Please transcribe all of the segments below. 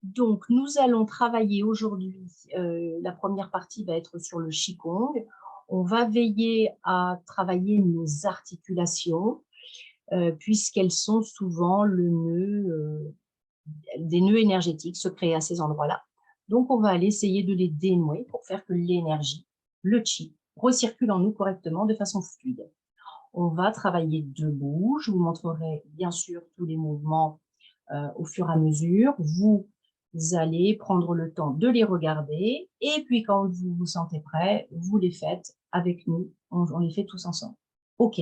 Donc, nous allons travailler aujourd'hui, la première partie va être sur le Qigong. On va veiller à travailler nos articulations, puisqu'elles sont souvent le nœud, des nœuds énergétiques se créent à ces endroits-là. Donc, on va aller essayer de les dénouer pour faire que l'énergie, le Qi, recircule en nous correctement de façon fluide. On va travailler debout. Je vous montrerai bien sûr tous les mouvements au fur et à mesure. Vous allez prendre le temps de les regarder et puis quand vous vous sentez prêt, vous les faites avec nous. On les fait tous ensemble. OK.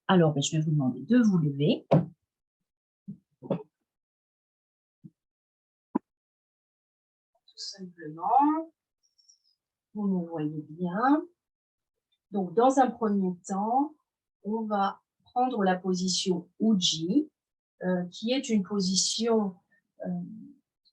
Alors, je vais vous demander de vous lever. Tout simplement. Vous me voyez bien. Donc, dans un premier temps, on va prendre la position Uji, qui est une position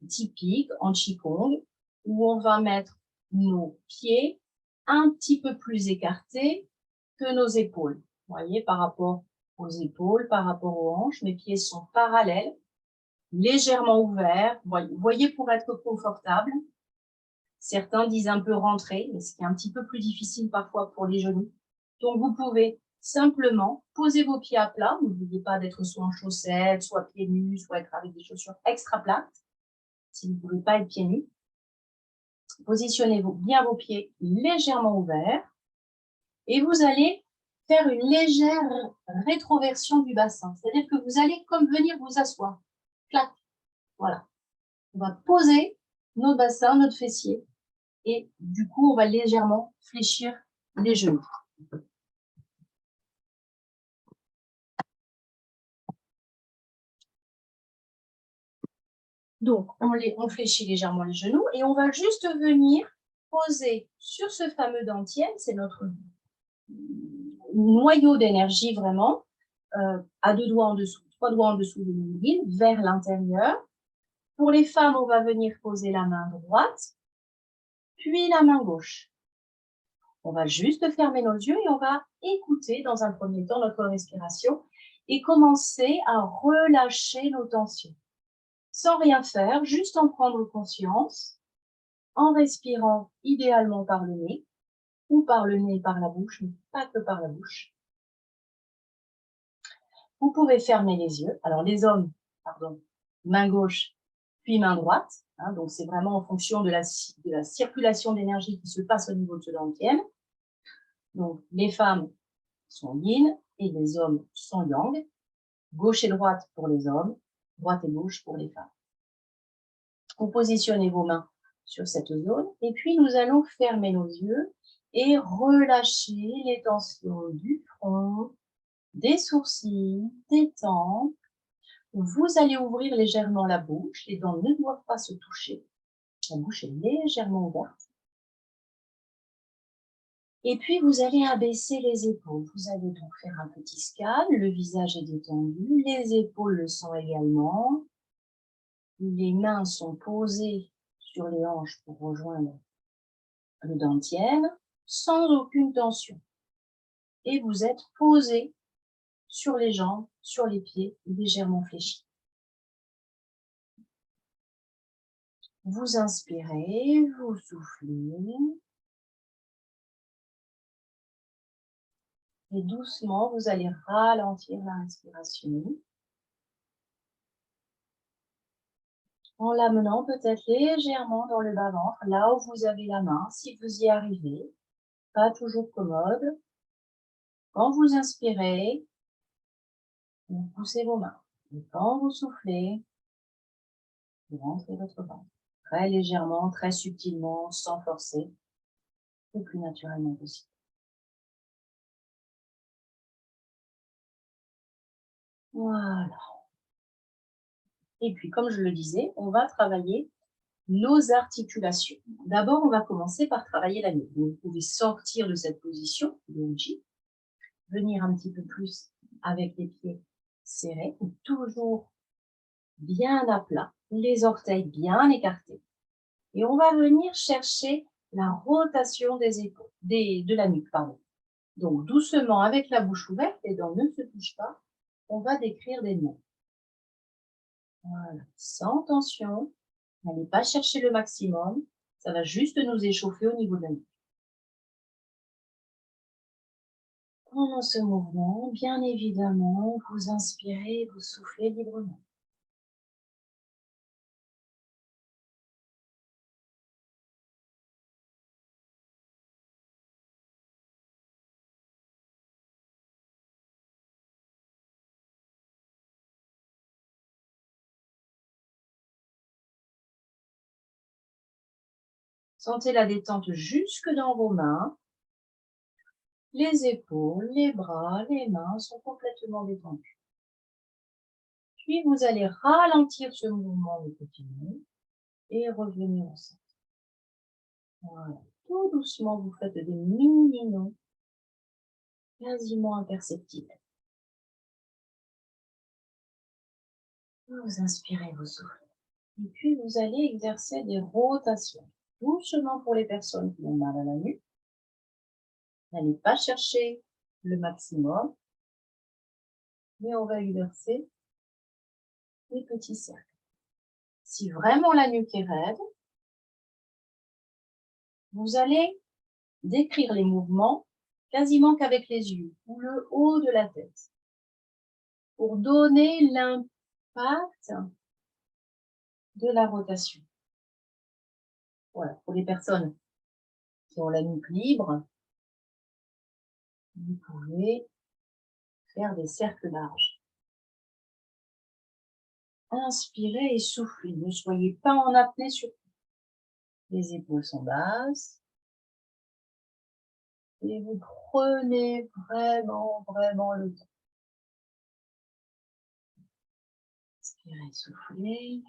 typique en Qigong, où on va mettre nos pieds un petit peu plus écartés que nos épaules. Vous voyez, par rapport aux épaules, par rapport aux hanches, mes pieds sont parallèles, légèrement ouverts. Vous voyez, pour être confortable, certains disent un peu rentré, mais ce qui est un petit peu plus difficile parfois pour les genoux. Donc, vous pouvez simplement poser vos pieds à plat. N'oubliez pas d'être soit en chaussettes, soit pieds nus, soit être avec des chaussures extra plates. Si vous ne pouvez pas être pieds nus, positionnez-vous bien vos pieds légèrement ouverts et vous allez faire une légère rétroversion du bassin. C'est-à-dire que vous allez comme venir vous asseoir. Clac. Voilà. On va poser notre bassin, notre fessier et du coup, on va légèrement fléchir les genoux. Donc, on fléchit légèrement les genoux et on va juste venir poser sur ce fameux dantian, c'est notre noyau d'énergie vraiment, à 2 doigts en dessous, 3 doigts en dessous de nombril, vers l'intérieur. Pour les femmes, on va venir poser la main droite, puis la main gauche. On va juste fermer nos yeux et on va écouter dans un premier temps notre respiration et commencer à relâcher nos tensions. Sans rien faire, juste en prendre conscience, en respirant idéalement par le nez, ou par le nez et par la bouche, mais pas que par la bouche. Vous pouvez fermer les yeux. Alors les hommes, pardon, main gauche, puis main droite. Hein, donc c'est vraiment en fonction de la circulation d'énergie qui se passe au niveau de ce dantian. Donc les femmes sont yin et les hommes sont yang. Gauche et droite pour les hommes, droite et gauche pour les femmes. Vous positionnez vos mains sur cette zone et puis nous allons fermer nos yeux et relâcher les tensions du front, des sourcils, des tempes. Vous allez ouvrir légèrement la bouche, les dents ne doivent pas se toucher. La bouche est légèrement ouverte. Et puis, vous allez abaisser les épaules. Vous allez donc faire un petit scan. Le visage est détendu, les épaules le sont également. Les mains sont posées sur les hanches pour rejoindre le dantian, sans aucune tension. Et vous êtes posé sur les jambes, sur les pieds, légèrement fléchis. Vous inspirez, vous soufflez. Et doucement, vous allez ralentir la respiration. En l'amenant peut-être légèrement dans le bas-ventre, là où vous avez la main, si vous y arrivez. Pas toujours commode. Quand vous inspirez, vous poussez vos mains. Et quand vous soufflez, vous rentrez votre ventre. Très légèrement, très subtilement, sans forcer, le plus naturellement possible. Voilà. Et puis, comme je le disais, on va travailler nos articulations. D'abord, on va commencer par travailler la nuque. Vous pouvez sortir de cette position, de Uji, venir un petit peu plus avec les pieds serrés, toujours bien à plat, les orteils bien écartés. Et on va venir chercher la rotation des épaules, de la nuque, pardon. Donc, doucement, avec la bouche ouverte, les dents ne se touchent pas, on va décrire des mots. Voilà, sans tension. N'allez pas chercher le maximum, ça va juste nous échauffer au niveau de la nuque. Pendant ce mouvement, bien évidemment, vous inspirez, vous soufflez librement. Sentez la détente jusque dans vos mains. Les épaules, les bras, les mains sont complètement détendus. Puis vous allez ralentir ce mouvement de continu et revenir au centre. Voilà. Tout doucement, vous faites des mini-nons quasiment imperceptibles. Vous inspirez, vous soufflez. Et puis vous allez exercer des rotations. Doucement pour les personnes qui ont mal à la nuque. N'allez pas chercher le maximum, mais on va exercer des petits cercles. Si vraiment la nuque est raide, vous allez décrire les mouvements quasiment qu'avec les yeux ou le haut de la tête pour donner l'impact de la rotation. Voilà, pour les personnes qui ont la nuque libre, vous pouvez faire des cercles larges. Inspirez et soufflez, ne soyez pas en apnée surtout. Les épaules sont basses. Et vous prenez vraiment le temps. Inspirez, soufflez.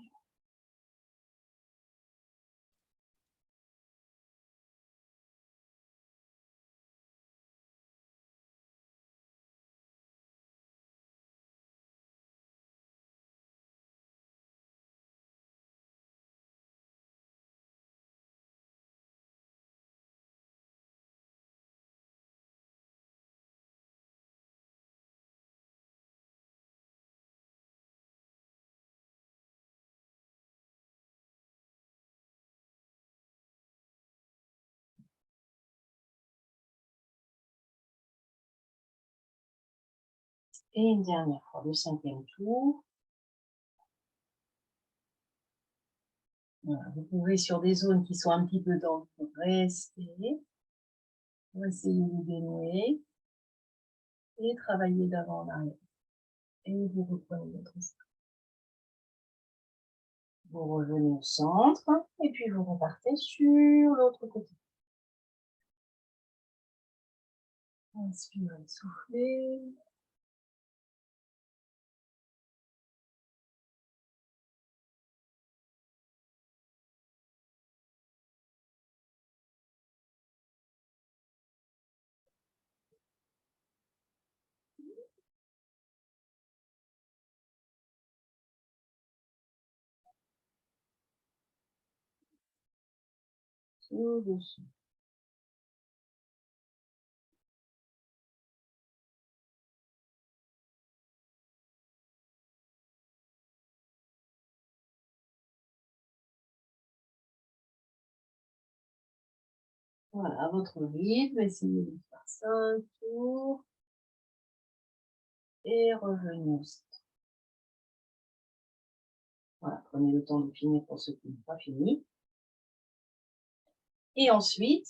Et une dernière fois, le 5e tour. Voilà, vous pouvez sur des zones qui sont un petit peu denses, rester. Vous essayez de dénouer et travailler d'avant en arrière. Et vous reprenez votre esprit. Vous revenez au centre et puis vous repartez sur l'autre côté. Inspirez, soufflez. Tout doucement. Voilà, à votre rythme, essayez de faire 5 tours et revenez au centre. Voilà, prenez le temps de finir pour ceux qui n'ont pas fini. Et ensuite,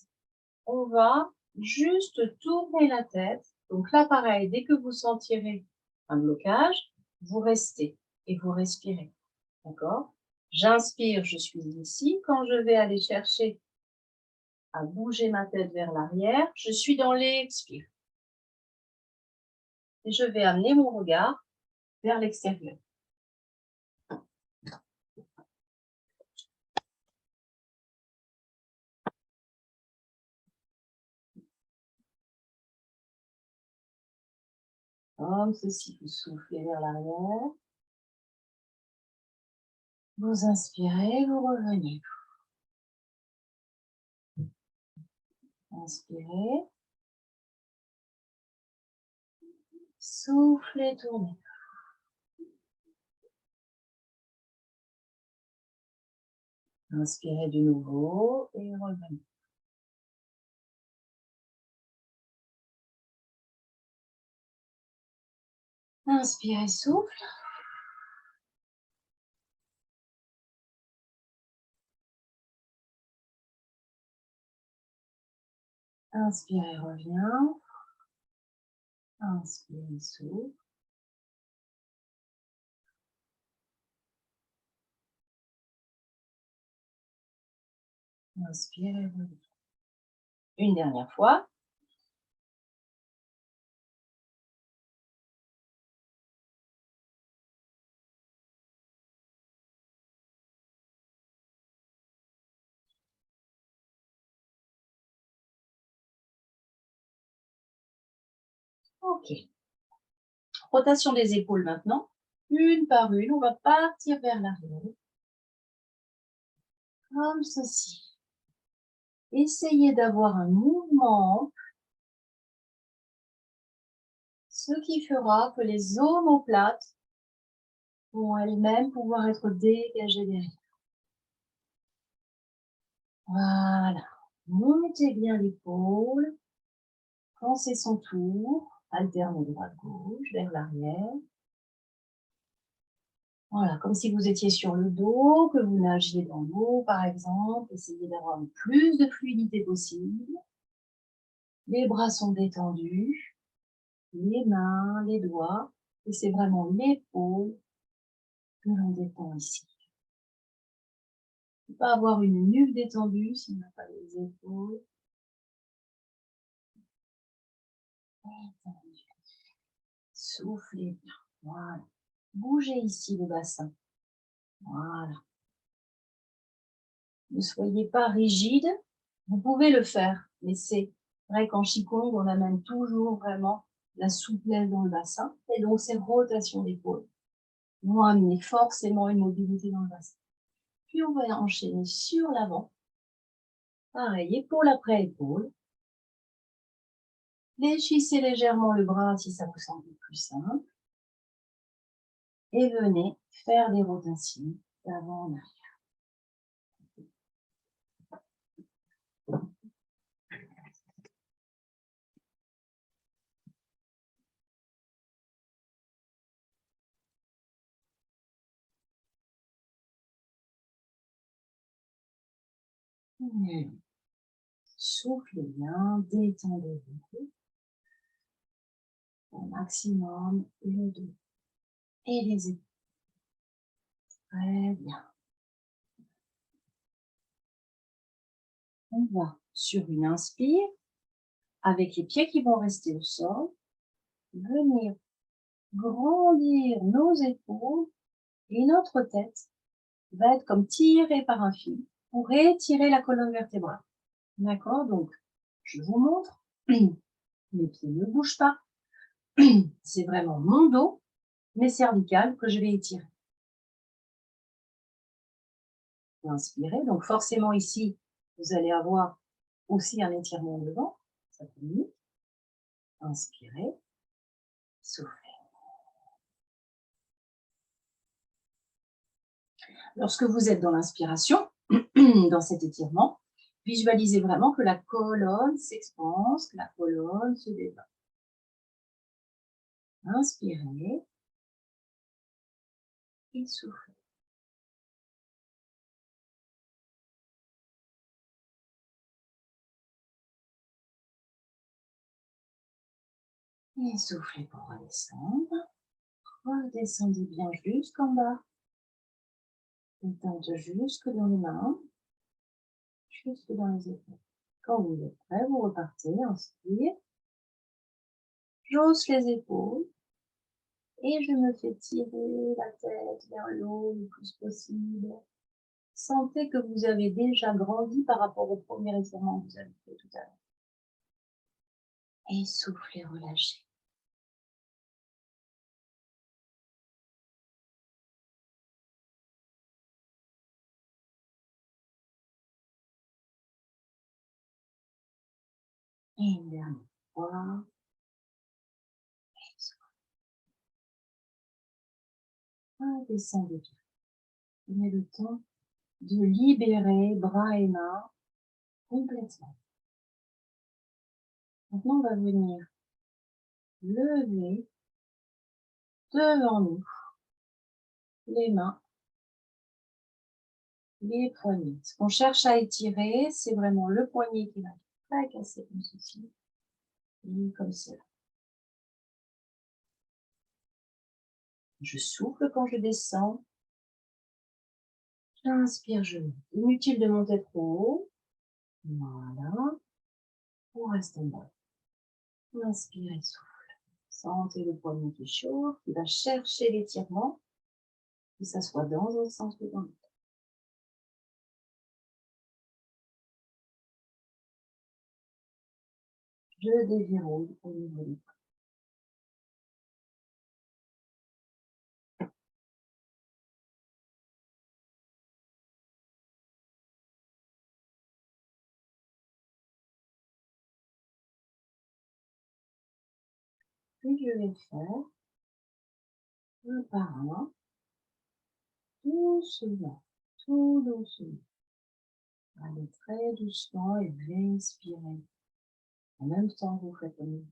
on va juste tourner la tête. Donc là, pareil, dès que vous sentirez un blocage, vous restez et vous respirez. D'accord? J'inspire, je suis ici. Quand je vais aller chercher à bouger ma tête vers l'arrière, je suis dans l'expire. Et je vais amener mon regard vers l'extérieur. Comme ceci, vous soufflez vers l'arrière. Vous inspirez, vous revenez. Inspirez. Soufflez, tournez. Inspirez de nouveau et revenez. Inspirez, souffle. Inspirez, reviens. Inspirez, souffle. Inspirez, reviens. Une dernière fois. Ok. Rotation des épaules maintenant. Une par une, on va partir vers l'arrière. Comme ceci. Essayez d'avoir un mouvement, ce qui fera que les omoplates vont elles-mêmes pouvoir être dégagées derrière. Voilà. Montez bien l'épaule. Quand c'est son tour, alternez droite-gauche vers l'arrière. Voilà, comme si vous étiez sur le dos, que vous nagiez dans l'eau, par exemple. Essayez d'avoir le plus de fluidité possible. Les bras sont détendus, les mains, les doigts, et c'est vraiment l'épaule que l'on détend ici. On ne peut pas avoir une nuque détendue si on n'a pas les épaules. Soufflez bien. Voilà. Bougez ici le bassin. Voilà. Ne soyez pas rigide. Vous pouvez le faire, mais c'est vrai qu'en Qigong, on amène toujours vraiment la souplesse dans le bassin. Et donc, ces rotations d'épaule vont amener forcément une mobilité dans le bassin. Puis, on va enchaîner sur l'avant. Pareil, épaule après épaule. Fléchissez légèrement le bras si ça vous semble plus simple. Et venez faire des rotations d'avant en arrière. Soufflez bien, détendez-vous au maximum le dos et les épaules. Très bien. On va sur une inspire, avec les pieds qui vont rester au sol, venir grandir nos épaules et notre tête va être comme tirée par un fil pour étirer la colonne vertébrale. D'accord? Donc, je vous montre. Mes pieds ne bougent pas. C'est vraiment mon dos, mes cervicales que je vais étirer. Inspirez. Donc, forcément, ici, vous allez avoir aussi un étirement devant. Ça communique. Inspirez. Soufflez. Lorsque vous êtes dans l'inspiration, dans cet étirement, visualisez vraiment que la colonne s'expanse, que la colonne se développe. Inspirez et soufflez. Et soufflez pour redescendre. Redescendez bien jusqu'en bas. Détente jusque dans les mains, jusque dans les épaules. Quand vous êtes prêt, vous repartez, inspire. J'hausse les épaules et je me fais tirer la tête vers le haut le plus possible. Sentez que vous avez déjà grandi par rapport au premier étirement que vous avez fait tout à l'heure. Et soufflez, relâchez. Et une dernière fois. Descendez bien. Prenez le temps de libérer bras et mains complètement. Maintenant, on va venir lever devant nous les mains, les poignets. Ce qu'on cherche à étirer, c'est vraiment le poignet qui va pas casser comme ceci, et comme cela. Je souffle quand je descends. J'inspire, je monte. Inutile de monter trop haut. Voilà. On reste en bas. Inspire et souffle. Sentez le poignet qui chauffe, qui va chercher l'étirement, que ça soit dans un sens ou dans l'autre. Je déverrouille au niveau des bras. Puis je vais faire un par un, doucement, tout doucement. Allez très doucement et respirez. En même temps, vous faites le mouvement.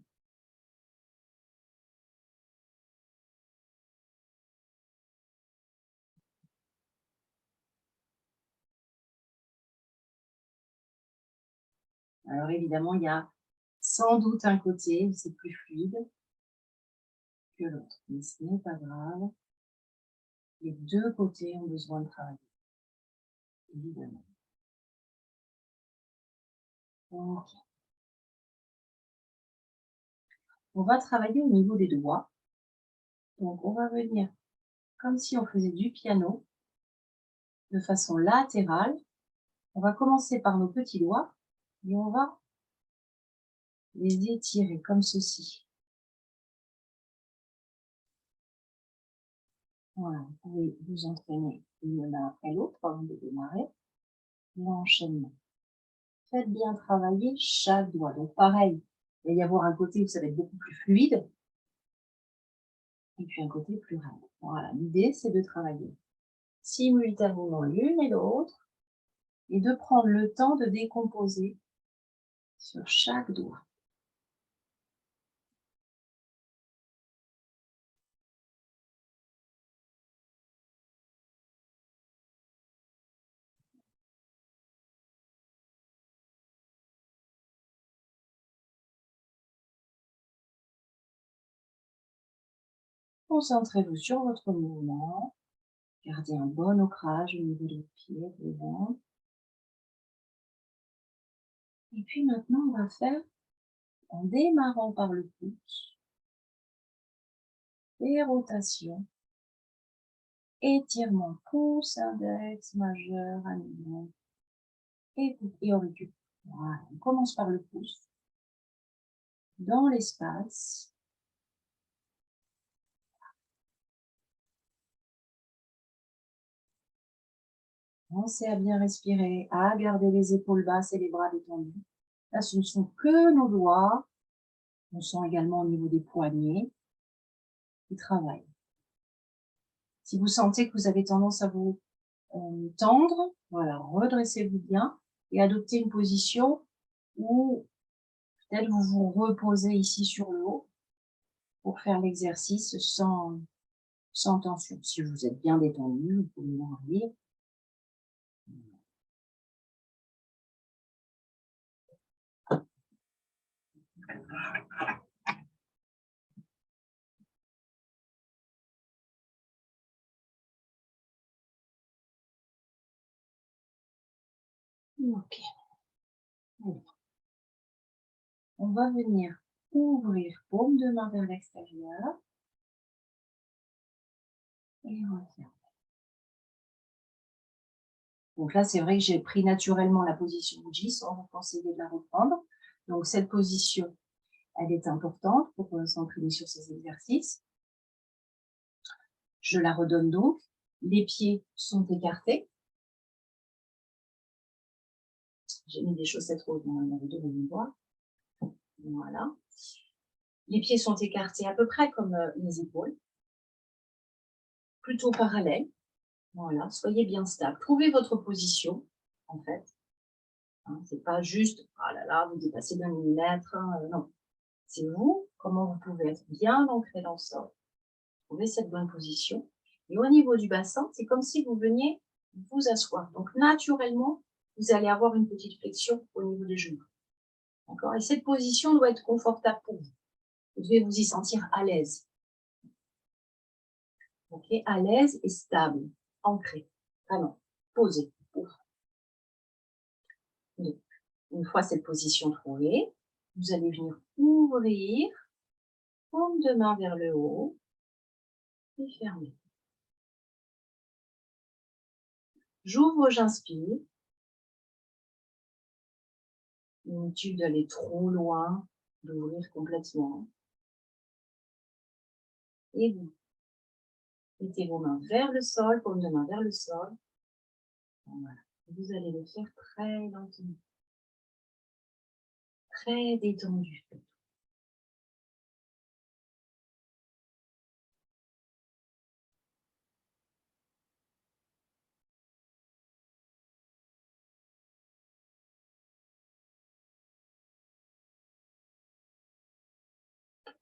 Alors évidemment, il y a sans doute un côté où c'est plus fluide que l'autre, mais ce n'est pas grave. Les deux côtés ont besoin de travailler, évidemment. Ok. On va travailler au niveau des doigts. Donc, on va venir comme si on faisait du piano de façon latérale. On va commencer par nos petits doigts et on va les étirer comme ceci. Voilà, vous pouvez vous entraîner une main après l'autre avant de démarrer l'enchaînement. Faites bien travailler chaque doigt. Donc pareil, il va y avoir un côté où ça va être beaucoup plus fluide et puis un côté plus raide. Voilà, l'idée c'est de travailler simultanément l'une et l'autre et de prendre le temps de décomposer sur chaque doigt. Concentrez-vous sur votre mouvement. Gardez un bon ancrage au niveau des pieds, des jambes. Et puis maintenant, on va faire, en démarrant par le pouce, des rotations, étirement, pouce, index, majeur, annulaire et auriculaire. Voilà, on commence par le pouce, dans l'espace. Pensez à bien respirer, à garder les épaules basses et les bras détendus. Là, ce ne sont que nos doigts. On sent également au niveau des poignets qui travaillent. Si vous sentez que vous avez tendance à vous tendre, voilà, redressez-vous bien et adoptez une position où peut-être vous vous reposez ici sur le haut pour faire l'exercice sans tension. Si vous êtes bien détendu, vous pouvez l'enlever. Ok. Alors, on va venir ouvrir paume de main vers l'extérieur et refermer. Donc là, c'est vrai que j'ai pris naturellement la position J sans vous conseiller de la reprendre. Donc cette position, elle est importante pour s'entraîner sur ces exercices. Je la redonne donc. Les pieds sont écartés. J'ai mis des chaussettes roses dans le dos de mon doigt. Voilà. Les pieds sont écartés à peu près comme les épaules, plutôt parallèles. Voilà, soyez bien stable. Trouvez votre position, en fait. Hein, c'est pas juste, ah là là, vous dépassez d'un millimètre. Non, c'est vous, comment vous pouvez être bien ancré dans le sol. Trouvez cette bonne position. Et au niveau du bassin, c'est comme si vous veniez vous asseoir. Donc, naturellement, vous allez avoir une petite flexion au niveau des genoux. D'accord? Et cette position doit être confortable pour vous. Vous devez vous y sentir à l'aise. Ok? À l'aise et stable, ancré. Vraiment, posé. Donc, une fois cette position trouvée, vous allez venir ouvrir, paume de main vers le haut et fermer. J'ouvre, j'inspire. Inutile d'aller trop loin, d'ouvrir complètement. Et vous mettez vos mains vers le sol, paume de main vers le sol. Voilà. Vous allez le faire très lentement, très détendu.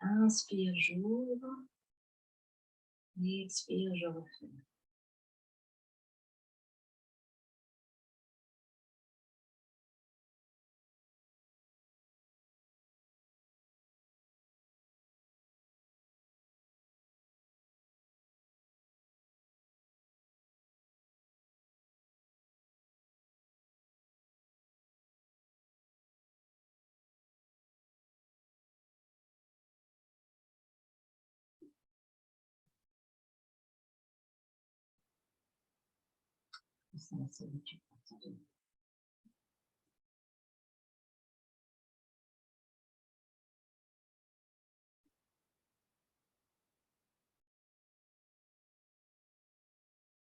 Inspire, j'ouvre. Expire, je referme. C'est la solitude.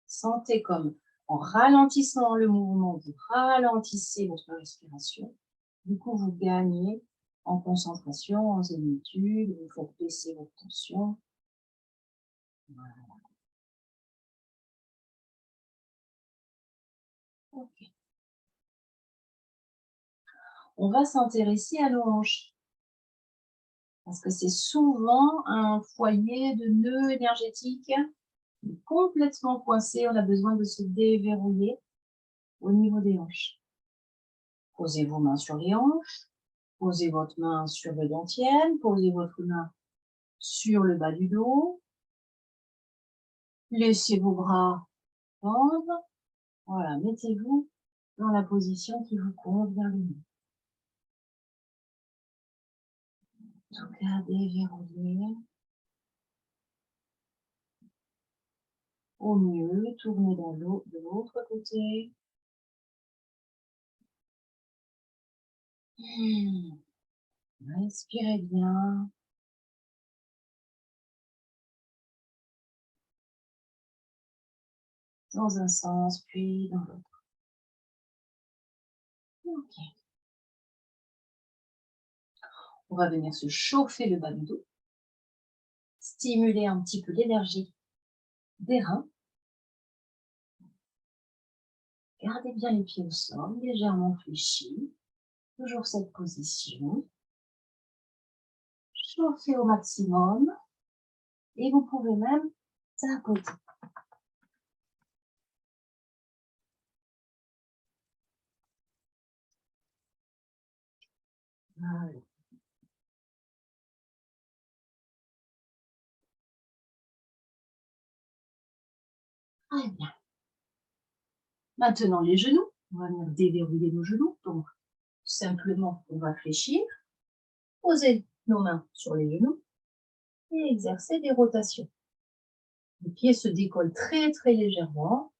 Sentez comme en ralentissant le mouvement, vous ralentissez votre respiration. Du coup, vous gagnez en concentration, en zénitude, vous faites baisser votre tension. Voilà. Okay. On va s'intéresser à nos hanches. Parce que c'est souvent un foyer de nœuds énergétiques complètement coincé. On a besoin de se déverrouiller au niveau des hanches. Posez vos mains sur les hanches. Posez votre main sur le dantienne. Posez votre main sur le bas du dos. Laissez vos bras tendre. Voilà, mettez-vous dans la position qui vous convient le mieux. En tout cas, déverrouillez. Au mieux, tournez de l'autre côté. Respirez bien. Dans un sens, puis dans l'autre. Ok. On va venir se chauffer le bas du dos. Stimuler un petit peu l'énergie des reins. Gardez bien les pieds au sol, légèrement fléchis. Toujours cette position. Chauffez au maximum. Et vous pouvez même tapoter. Voilà. Très bien. Maintenant, les genoux. On va venir déverrouiller nos genoux. Donc, simplement, on va fléchir. Poser nos mains sur les genoux. Et exercer des rotations. Les pieds se décollent très, très légèrement.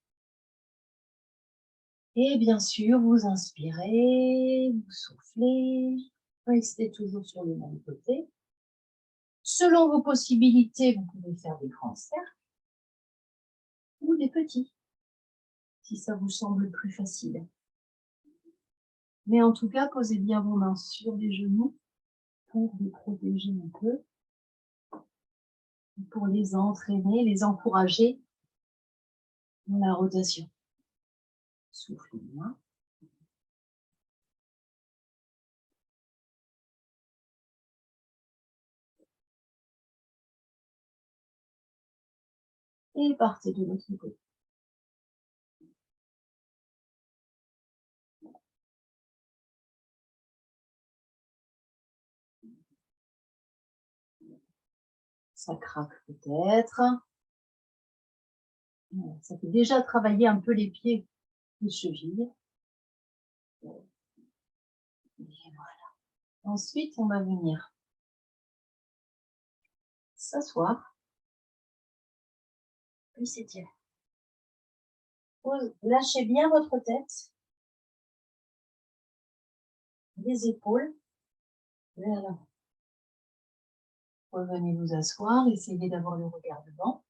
Et bien sûr, vous inspirez, vous soufflez. Restez toujours sur le même côté. Selon vos possibilités, vous pouvez faire des grands cercles ou des petits, si ça vous semble plus facile. Mais en tout cas, posez bien vos mains sur les genoux pour les protéger un peu, pour les entraîner, les encourager La rotation. Souffle bien. Et partez de l'autre côté. Ça craque peut-être. Ça fait déjà travailler un peu les pieds, les chevilles. Et voilà. Ensuite, on va venir s'asseoir, puis s'étirer. Lâchez bien votre tête, les épaules vers l'avant. Revenez vous asseoir, essayez d'avoir le regard devant.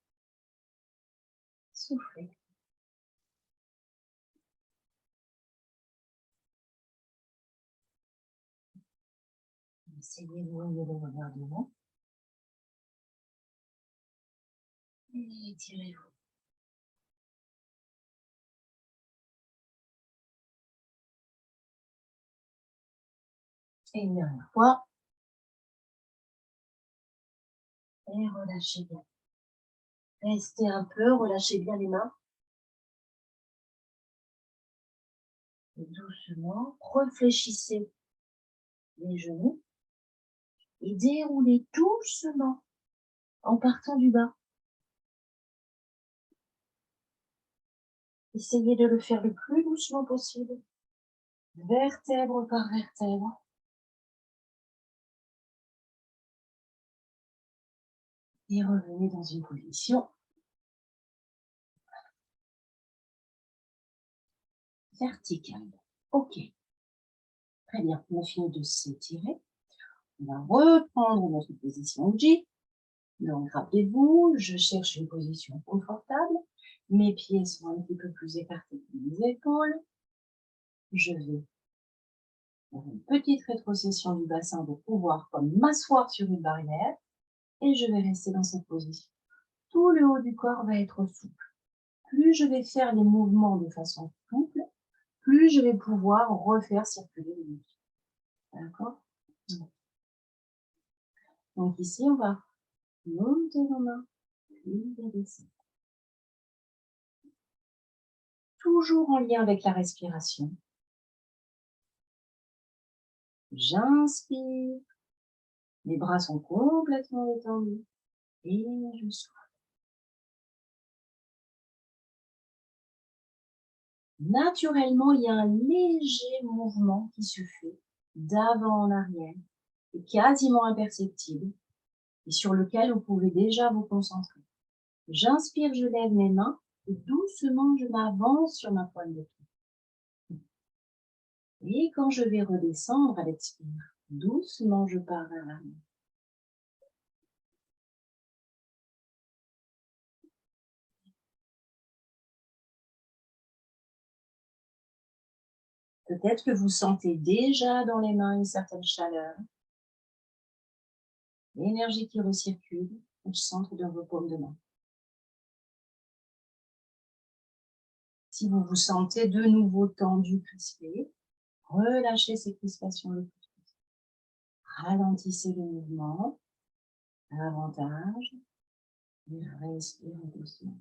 Soufflez. Essayez d'ouvrir le regard devant. Et étirez-vous. Et une dernière fois. Et relâchez bien. Restez un peu, relâchez bien les mains. Et doucement, réfléchissez les genoux et déroulez doucement en partant du bas. Essayez de le faire le plus doucement possible, vertèbre par vertèbre. Et revenez dans une position verticale. Ok, très bien, on a fini de s'étirer. On va reprendre notre position J. Donc, rappelez-vous, je cherche une position confortable. Mes pieds sont un petit peu plus écartés que mes épaules. Je vais faire une petite rétrocession du bassin pour pouvoir comme m'asseoir sur une barrière. Et je vais rester dans cette position. Tout le haut du corps va être souple. Plus je vais faire les mouvements de façon souple, plus je vais pouvoir refaire circuler les muscles. D'accord? Donc ici, on va monter nos mains, puis les descendre. Toujours en lien avec la respiration. J'inspire, mes bras sont complètement détendus et je souffle. Naturellement, il y a un léger mouvement qui se fait d'avant en arrière, et quasiment imperceptible, et sur lequel vous pouvez déjà vous concentrer. J'inspire, je lève mes mains, et doucement, je m'avance sur ma pointe de pied. Et quand je vais redescendre à l'expire, doucement, je pars vers l'arrière. Peut-être que vous sentez déjà dans les mains une certaine chaleur, l'énergie qui recircule au centre de vos paumes de main. Si vous vous sentez de nouveau tendu, crispé, relâchez ces crispations le plus possible. Ralentissez le mouvement, davantage, et respirez doucement.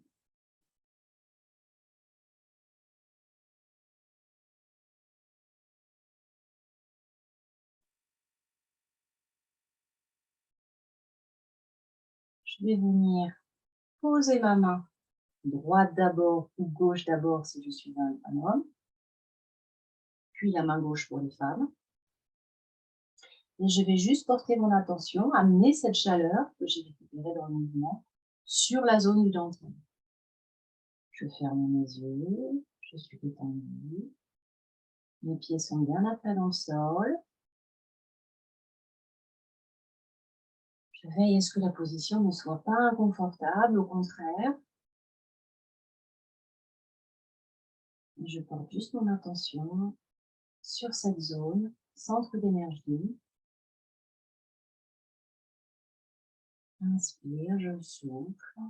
Je vais venir poser ma main droite d'abord ou gauche d'abord si je suis un homme, puis la main gauche pour les femmes. Et je vais juste porter mon attention, amener cette chaleur que j'ai récupérée dans le mouvement sur la zone du dentin. Je ferme mes yeux, je suis détendue. Mes pieds sont bien à plat dans le sol. Je veille à ce que la position ne soit pas inconfortable, au contraire. Et je porte juste mon attention sur cette zone, centre d'énergie. Inspire, je souffle.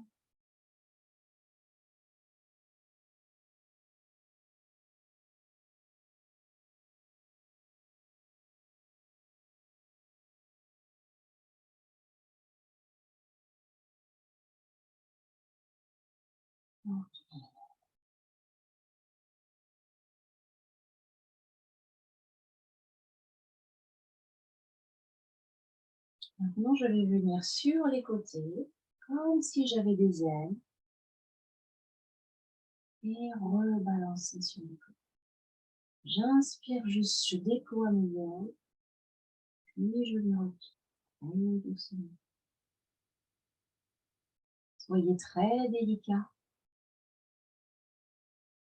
Maintenant, je vais venir sur les côtés, comme si j'avais des ailes, et rebalancer sur les côtés. J'inspire juste, je déploie mes ailes, puis je les retire doucement. Soyez très délicat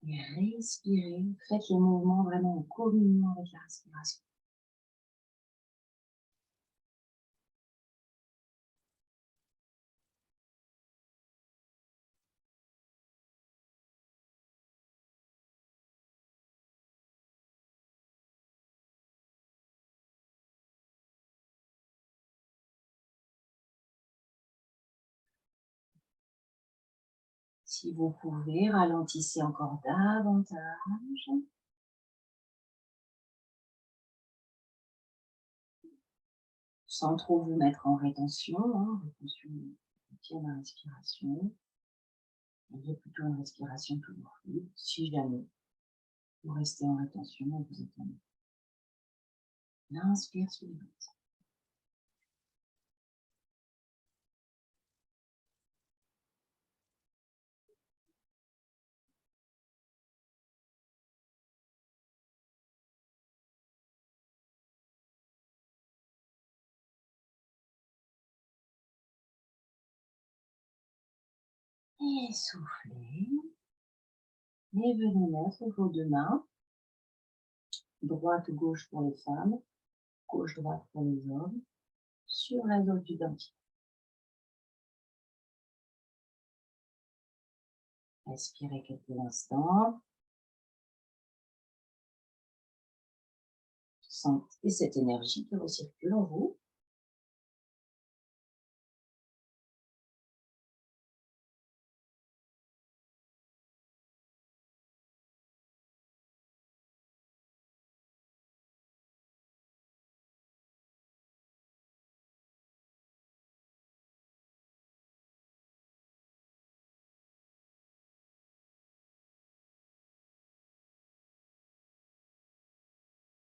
et respirez. Faites les mouvements vraiment en communion avec la respiration. Si vous pouvez, ralentissez encore davantage. Sans trop vous mettre en rétention. Rétention, retient la respiration. Ayez plutôt une respiration toujours fluide. Si jamais vous restez en rétention, vous êtes en l'inspire suivante. Et soufflez. Et venez mettre vos deux mains, droite-gauche pour les femmes, gauche-droite pour les hommes, sur la zone du dentier. Respirez quelques instants. Sentez cette énergie qui recircule en vous.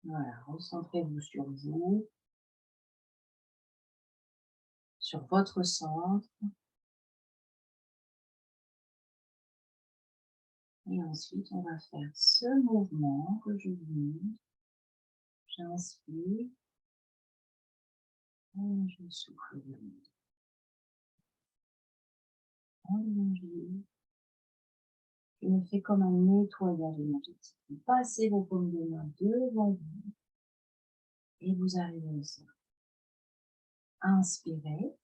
Voilà, recentrez-vous sur vous, sur votre centre. Et ensuite, on va faire ce mouvement que je vous montre. J'inspire. Et je souffle de l'eau. Allongez. Je me fais comme un nettoyage énergétique. Vous passez vos paumes de main devant vous et vous arrivez au centre. Inspirez.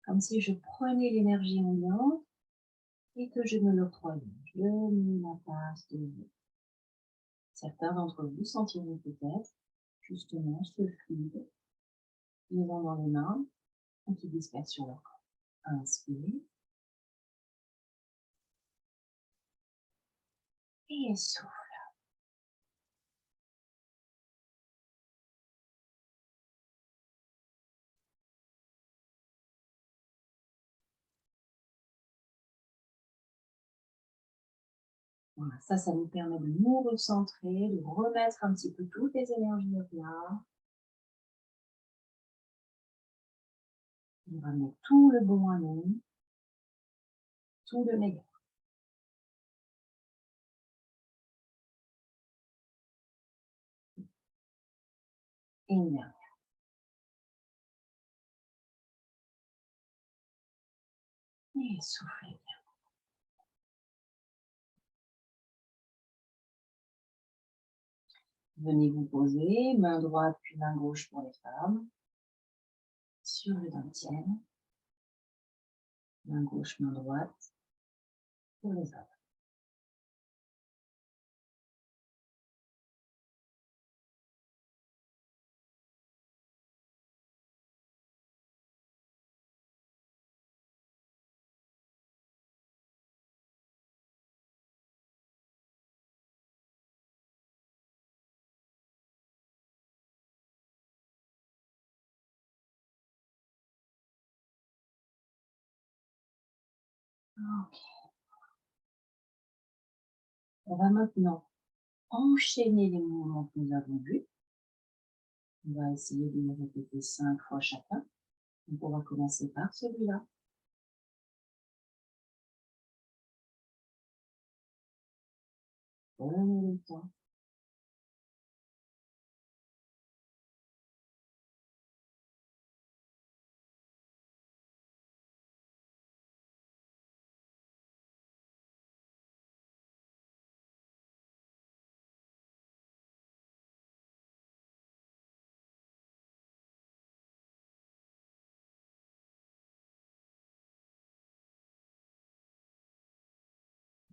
Comme si je prenais l'énergie ambiante et que je me l'octroyais. Je me la passe de vous. Certains d'entre vous sentiront peut-être justement ce fluide qui vont dans les mains et qui disperse sur leur corps. Inspirez. Et souffle. Voilà, ça nous permet de nous recentrer, de remettre un petit peu toutes les énergies à plat. On va mettre tout le bon à nous, tout le meilleur. Et une dernière. Et soufflez bien. Venez vous poser, main droite puis main gauche pour les femmes, sur le dentier. Main gauche, main droite pour les hommes. Ok. On va maintenant enchaîner les mouvements que nous avons vus. On va essayer de les répéter 5 fois chacun. Donc, on va commencer par celui-là. Prenez le temps.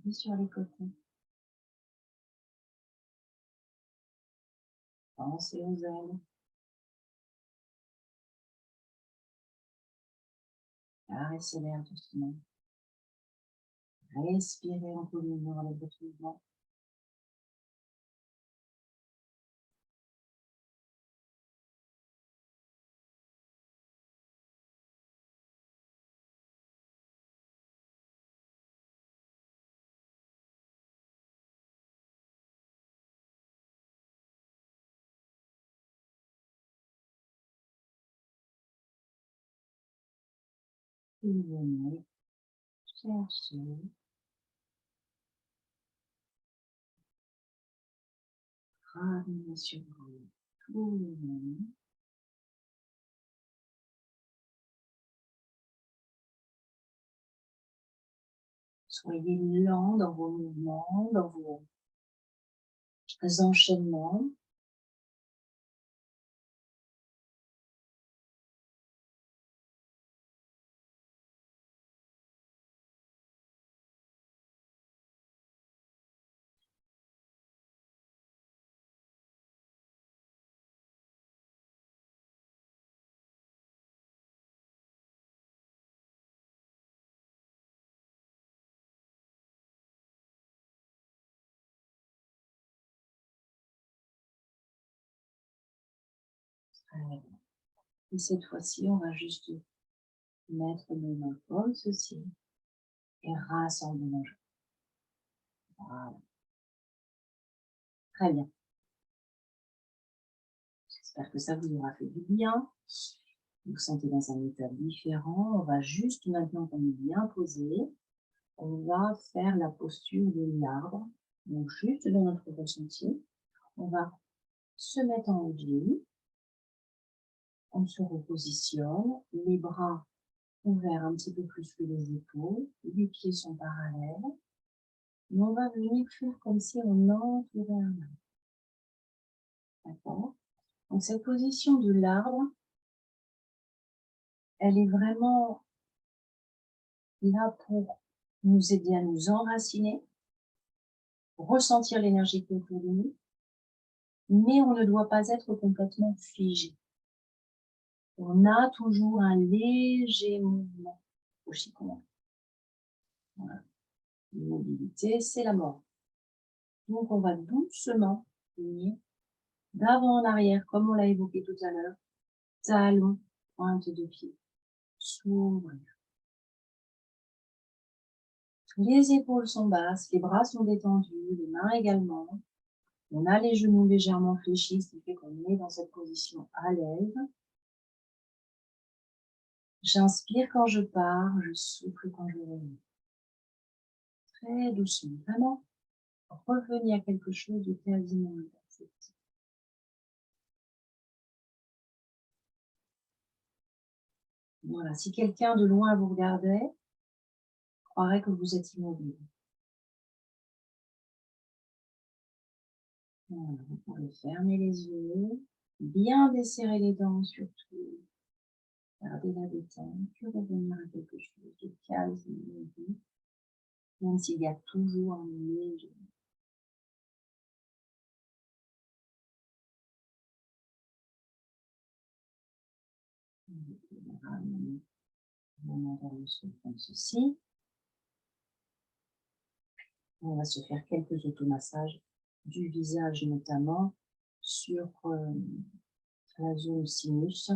Et sur les côtés. Pensez aux ailes. Caressez l'air doucement. Respirez en communion avec votre mouvement. Et venez chercher, ramener sur vous tout le monde. Soyez lent dans vos mouvements, dans vos enchaînements. Et cette fois-ci, on va juste mettre nos mains comme ceci et rassembler nos jambes. Voilà. Très bien. J'espère que ça vous aura fait du bien. Vous vous sentez dans un état différent. On va juste, maintenant qu'on est bien posé, on va faire la posture de l'arbre. Donc, juste dans notre ressenti, on va se mettre en vie. On se repositionne, les bras ouverts un petit peu plus que les épaules, les pieds sont parallèles. Et on va venir faire comme si on entourait un arbre. D'accord? Donc cette position de l'arbre, elle est vraiment là pour nous aider à nous enraciner, ressentir l'énergie qui est autour de nous, mais on ne doit pas être complètement figé. On a toujours un léger mouvement au chiffon. Voilà. L'immobilité, c'est la mort. Donc, on va doucement venir d'avant en arrière, comme on l'a évoqué tout à l'heure. Talon, pointe de pied, s'ouvrir. Les épaules sont basses, les bras sont détendus, les mains également. On a les genoux légèrement fléchis, ce qui fait qu'on est dans cette position à l'aise. J'inspire quand je pars, je souffle quand je reviens. Très doucement, vraiment revenir à quelque chose de quasiment imperceptible. Voilà, si quelqu'un de loin vous regardait, croirait que vous êtes immobile. Voilà, vous pouvez fermer les yeux, bien desserrer les dents surtout, garder la détente, puis revenir à quelque chose de calme, même s'il y a toujours un léger. Comme ceci. On va se faire quelques automassages du visage, notamment sur la zone sinus,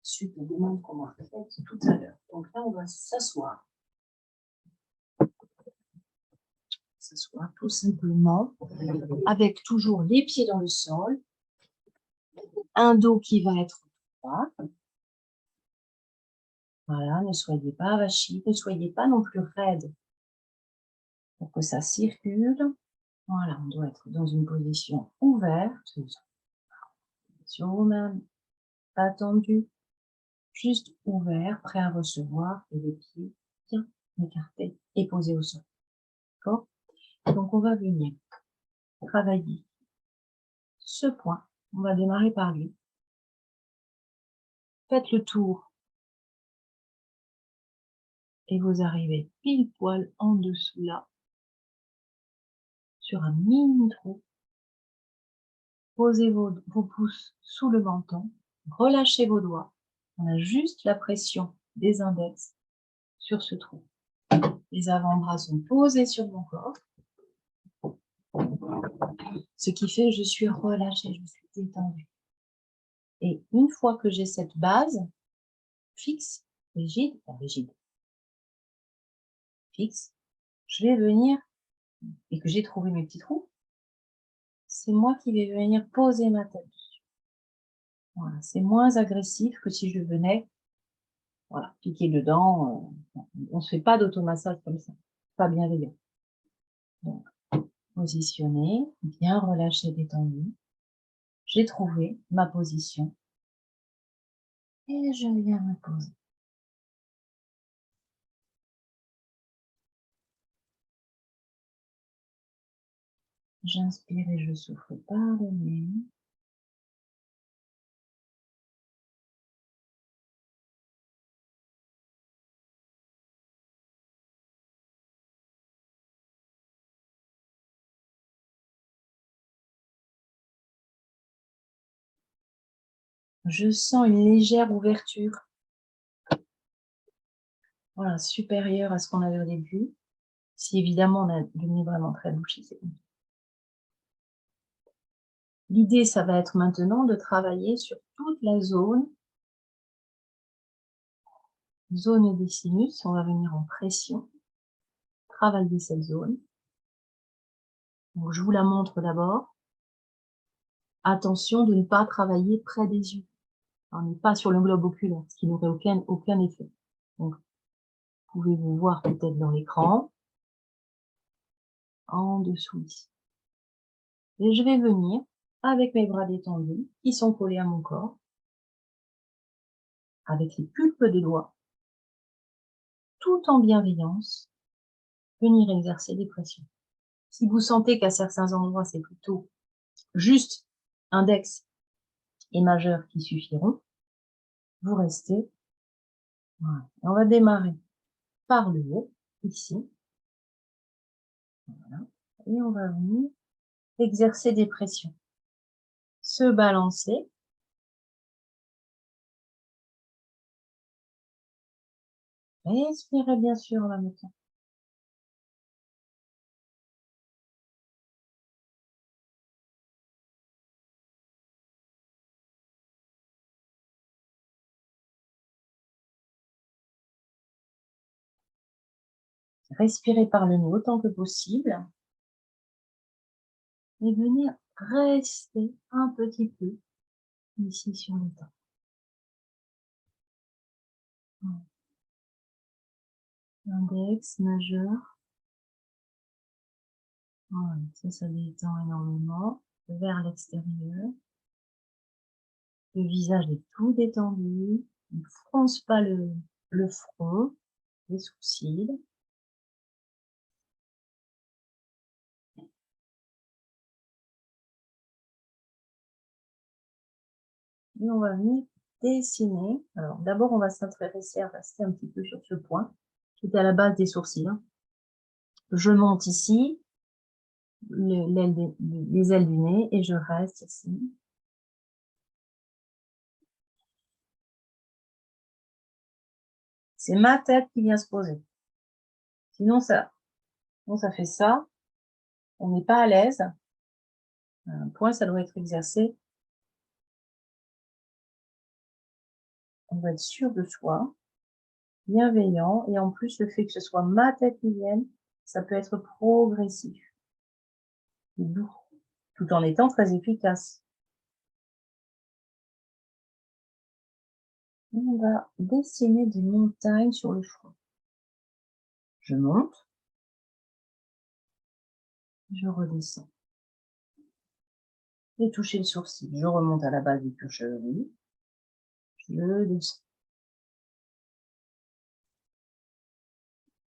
suite aux demandes qu'on m'a faites tout à l'heure. Donc là, on va s'asseoir. s'asseoir tout simplement, avec toujours les pieds dans le sol, un dos qui va être droit. Voilà, ne soyez pas avachis, ne soyez pas non plus raide pour que ça circule. Voilà, on doit être dans une position ouverte, même pas tendue, juste ouvert, prêt à recevoir et les pieds bien écartés et posés au sol. D'accord? Donc, on va venir travailler ce point. On va démarrer par lui. Faites le tour et vous arrivez pile poil en dessous là, sur un mini trou. Posez vos pouces sous le menton, relâchez vos doigts. On a juste la pression des index sur ce trou. Les avant-bras sont posés sur mon corps. Ce qui fait que je suis relâchée, je suis détendue. Et une fois que j'ai cette base fixe, rigide, fixe, je vais venir, et que j'ai trouvé mes petits trous, c'est moi qui vais venir poser ma tête dessus. Voilà, c'est moins agressif que si je venais, voilà, piquer dedans. On ne se fait pas d'automassage comme ça, pas bienveillant. Donc, positionner, bien relâcher, détendu. J'ai trouvé ma position et je viens me poser. J'inspire et je souffle par le nez. Je sens une légère ouverture, voilà, supérieure à ce qu'on avait au début. Si évidemment on a le nez vraiment très bouché, c'est bon. L'idée, ça va être maintenant de travailler sur toute la zone des sinus. On va venir en pression, travailler cette zone. Donc, je vous la montre d'abord. Attention de ne pas travailler près des yeux. On n'est pas sur le globe oculaire, ce qui n'aurait aucun effet. Donc, pouvez vous voir peut-être dans l'écran, en dessous ici. Et je vais venir, avec mes bras détendus, qui sont collés à mon corps, avec les pulpes des doigts, tout en bienveillance, venir exercer des pressions. Si vous sentez qu'à certains endroits, c'est plutôt juste index et majeur qui suffiront, vous restez. Voilà. On va démarrer par le haut, ici. Voilà. Et on va venir exercer des pressions. Se balancer. Respirez bien sûr en même temps. Respirez par le nez autant que possible. Et venir rester un petit peu ici sur le temps. Index, majeur. Voilà, ça détend énormément. Vers l'extérieur. Le visage est tout détendu. Ne fronce pas le front, les sourcils. Et on va venir dessiner. Alors, d'abord, on va s'intéresser à rester un petit peu sur ce point, qui est à la base des sourcils. Je monte ici, les ailes du nez, et je reste ici. C'est ma tête qui vient se poser. Sinon, ça fait ça. On n'est pas à l'aise. Un point, ça doit être exercé. On va être sûr de soi, bienveillant. Et en plus, le fait que ce soit ma tête qui vienne, Ça peut être progressif, doux, tout en étant très efficace. On va dessiner des montagnes sur le front. Je monte, je redescends. Et toucher le sourcil. Je remonte à la base du cuir chevelu. Je descends.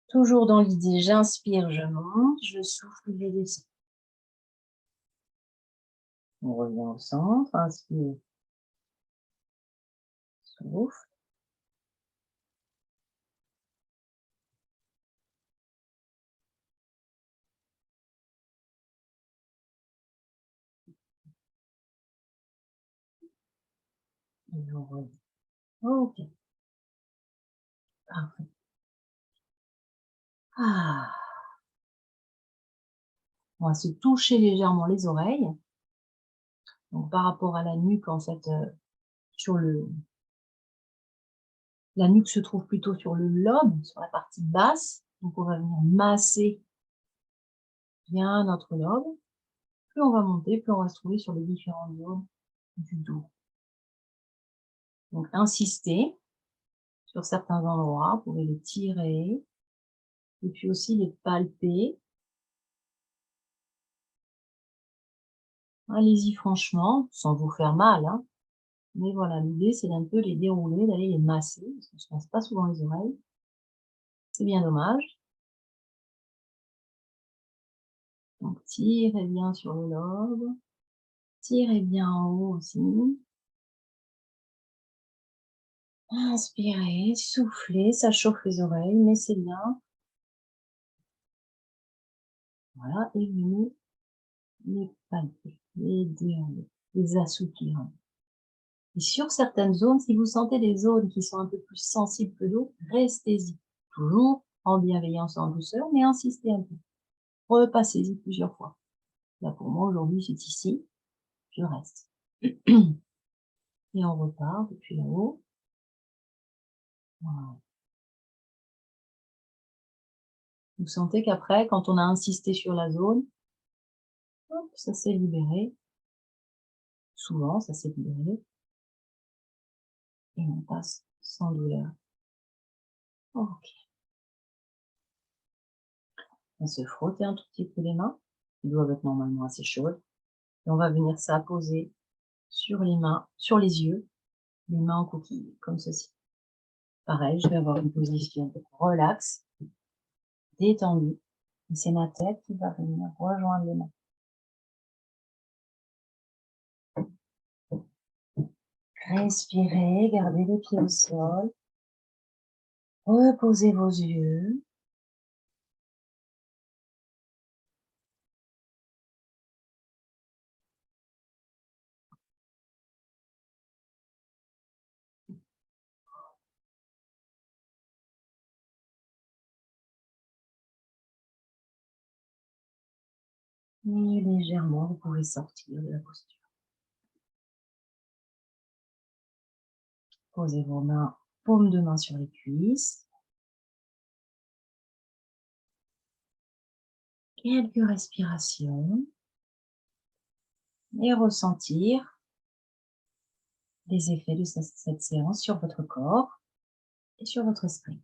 Toujours dans l'idée, j'inspire, je monte, je souffle, je descends. On revient au centre, inspire, souffle. Et on revient. Ok, parfait. Ah. On va se toucher légèrement les oreilles. Donc par rapport à la nuque, en fait, la nuque se trouve plutôt sur le lobe, sur la partie basse. Donc on va venir masser bien notre lobe. Plus on va monter, plus on va se trouver sur les différentes zones du dos. Donc insister sur certains endroits, vous pouvez les tirer, et puis aussi les palper. Allez-y franchement, sans vous faire mal, hein. Mais voilà, l'idée c'est d'un peu les dérouler, d'aller les masser, parce qu'on se masse pas souvent les oreilles. C'est bien dommage. Donc tirez bien sur le lobe, tirez bien en haut aussi. Inspirez, soufflez, ça chauffe les oreilles, mais c'est bien. Voilà, et venez les palper, les dérouler, les assouplir. Et sur certaines zones, si vous sentez des zones qui sont un peu plus sensibles que d'autres, restez-y. Toujours en bienveillance, en douceur, mais insistez un peu. Repassez-y plusieurs fois. Là, pour moi, aujourd'hui, c'est ici. Je reste. Et on repart depuis là-haut. Voilà. Vous sentez qu'après, quand on a insisté sur la zone, hop, ça s'est libéré. Souvent, ça s'est libéré. Et on passe sans douleur. Ok. On se frotte un tout petit peu les mains, qui doivent être normalement assez chaudes. Et on va venir s'apposer sur les mains, sur les yeux, les mains en coquille, comme ceci. Pareil, je vais avoir une position relaxe, détendue. Et c'est ma tête qui va venir rejoindre les mains. Respirez, gardez les pieds au sol. Reposez vos yeux. Et légèrement, vous pouvez sortir de la posture. Posez vos mains, paumes de main sur les cuisses. Quelques respirations. Et ressentir les effets de cette séance sur votre corps et sur votre esprit.